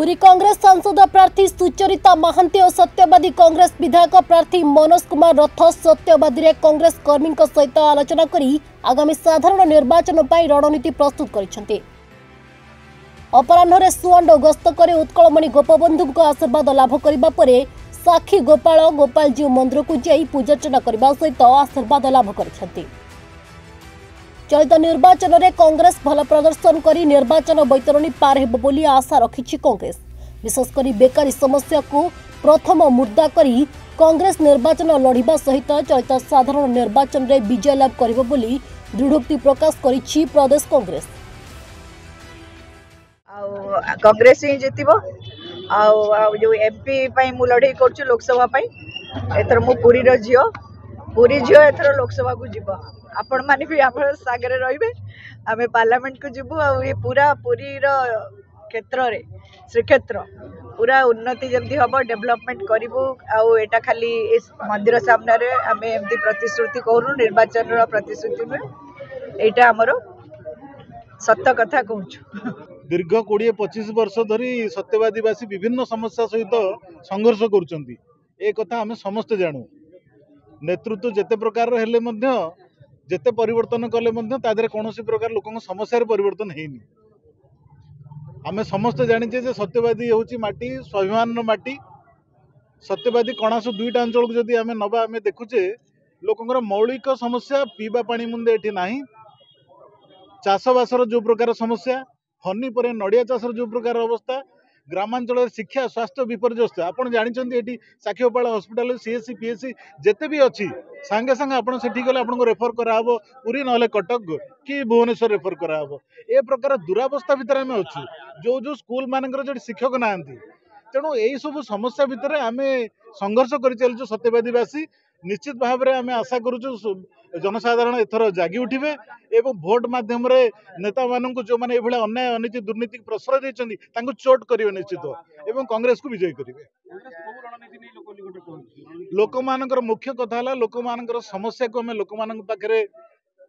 पुरी कांग्रेस सांसद प्रार्थी सुचरिता महांती और सत्यवादी कांग्रेस विधायक प्रार्थी मनोज कुमार रथ सत्यवादी रे कांग्रेस कर्मी सहित आलोचना करी आगामी साधारण निर्वाचन पर रणनीति प्रस्तुत करिसेंते। अपराह्न सुआंड गस्त कर उत्कलमणि गोपबंधु आशीर्वाद लाभ करने पर साक्षी गोपाल गोपालजी मंदिर को जाई पूजार्चना करने सहित आशीर्वाद लाभ करिसेंते। चलित निर्वाचन में कांग्रेस भल प्रदर्शन करी निर्वाचन बैतरणी पार हेब बोली आशा रखिछि कांग्रेस। विशेषकर बेकारी समस्या को प्रथम मुद्दा करी कांग्रेस निर्वाचन लड़िबा सहित चलित साधारण निर्वाचन में विजय लाभ करिबो बोली दृढ़ोक्ति प्रकाश करिछि प्रदेश कांग्रेस। कांग्रेस ही जितिबो जो एमपी पई मु लड़ाई करछु लोकसभा पई एथर मु पुरी झियो एथर लोकसभा को जीव आपण माने भी आपण सागरे रहिबे आमे पार्लियामेंट को जीवु आ ये पूरा पुरी रो क्षेत्र रे श्रीक्षेत्र पूरा उन्नति जल्दी हम डेवलपमेंट करूँ आटा खाली इस मंदिर सामने रे आमे एमती प्रतिश्रुति करूँ निर्वाचन प्रतिश्रुति में यहाँ आमर सत्य कथा कहूँ। दीर्घ 20-25 वर्ष धरी सत्यवादीवासी विभिन्न समस्या सहित संघर्ष करुचंती ए कथा आमे समस्त जानू। नेतृत्व जेते प्रकार हेले मध्य जेते परिवर्तन कले मध्य तादरे कोनोसी प्रकार लोकन समस्या परिवर्तन हेनी। आमे समस्त जानिचे जे सत्यवादी होची माटी स्वाभिमान माटी। सत्यवादी कणासु दुईटा अंचल को जदि आमे नबा आमे देखुचे लोकंकर मौलिक समस्या पीबा पानी मुंदे एठी नाही। चाषबासर जो प्रकार समस्या हनी पर नड़िया चाषर जो प्रकार अवस्था ग्रामांचल शिक्षा स्वास्थ्य विपर्यस्त आपन जानिचंती एठी साखीगोपाल हॉस्पिटल सीएससी पीएससी जेते भी अच्छी सांगे सांगे आपन सेठी गले आपन को रेफर कराबो पुरी नहले कटक कि भुवनेश्वर रेफर कराबो ए प्रकार दुरावस्था भितर आमे अच्छू जो जो स्कूल मानकर जो शिक्षक नांती। तेणु यही सब समस्या भितर आमे संघर्ष कर चलछु सत्यवादीवासी निश्चित भाव में आमे आशा करूछु जनसाधारण एथर जागी उठिबे एवं भोट माध्यम रे नेता माननकु जो माने एभला अन्याय अनीति दुर्नीति प्रश्रय देछन्ती तांको चोट करिवे निश्चित एवं कांग्रेस को विजय करिवे। लोक मानकर मुख्य कथा हला लोक मानकर समस्या को हमें लोक मानक पाखरे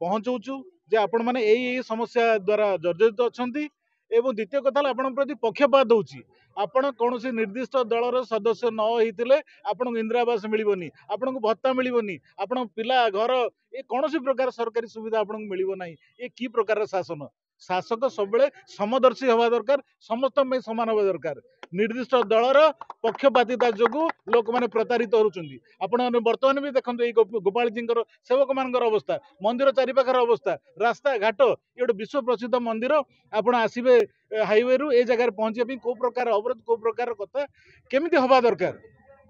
पहुंचाउछु जे आपण माने एई समस्या द्वारा जर्जरित अछंती एवं द्वितीय कथा आपण प्रति पक्षपात होउची आपण कौन निर्दिष्ट दलर सदस्य न होइतिले आपण इंदिरा आवास मिलिबोनी आपण भत्ता मिलिबोनी आपण पिला घर ए कौन प्रकार सरकारी सुविधा आपण मिलिबो नाही। ए की प्रकार शासन शासक सबले समदर्शी हवा दरकार समस्त में समान हवा दरकार। निर्दिष्ट दलर पक्षपातिता जोगु लोक माने प्रतारित होउचंदी। आपण वर्तमान भी देखंतु ए गोपाल जींकर सेवक मानकर अवस्था मंदिर चारिपाखर अवस्था रास्ता घाट ये गोटे विश्व प्रसिद्ध मंदिर आपण आसीबे हाईवे रु ए जगह पहुंचे को प्रकार अवरोध को प्रकार कथा केमिति हवा दरकार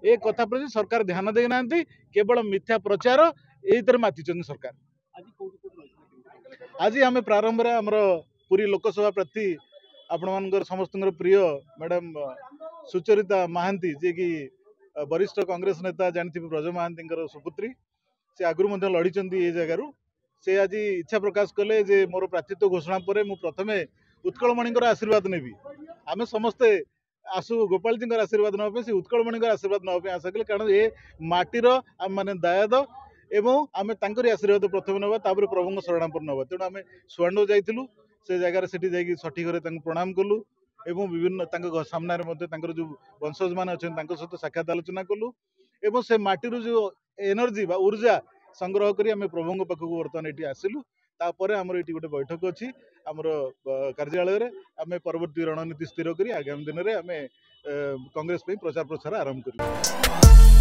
ए कथा प्रति सरकार ध्यान दे नांती केवल मिथ्या प्रचार एतर मातिचंदी सरकार। आज आम प्रारंभ रे हमर पुरी लोकसभा प्रार्थी आपण मानकर समस्त प्रिय मैडम सुचरिता महांती जे कि वरिष्ठ कांग्रेस नेता जानथि ब्रज महांती सुपुत्री से आगु लड़ीचंदी ए जगार से आज इच्छा प्रकाश कले जे मोर प्रार्थीत्व घोषणा पर मु प्रथमे उत्कलमणि आशीर्वाद नेबी आमे समस्ते आसु गोपाल जी आशीर्वाद नापे से उत्कलमणि आशीर्वाद नापे आशा कले कारण ए माटीर आम माने दायाद एवं आमे तांकरी आशीर्वाद प्रथम नवा तापर प्रभु शरणापर नवा। तेणु आमे सुआंडो जाइथिलु से जगार सेठी जाइकी सठी घरे तांको प्रणाम कलु एवं विभिन्न सामने जो वंशज मान अच्छे सहित साक्षात आलोचना कलु एवं से माटीर जो एनर्जी बा ऊर्जा संग्रह करी आमे प्रभु पाखक बर्तमान ये आसिलु तापर आमर ये गोटे बैठक अच्छी आमर कार्यालय रे आमे परवर्ती रणनीति स्थिर करी आगामी दिन में आमे कांग्रेस प्रचार प्रसार आरंभ करूँ।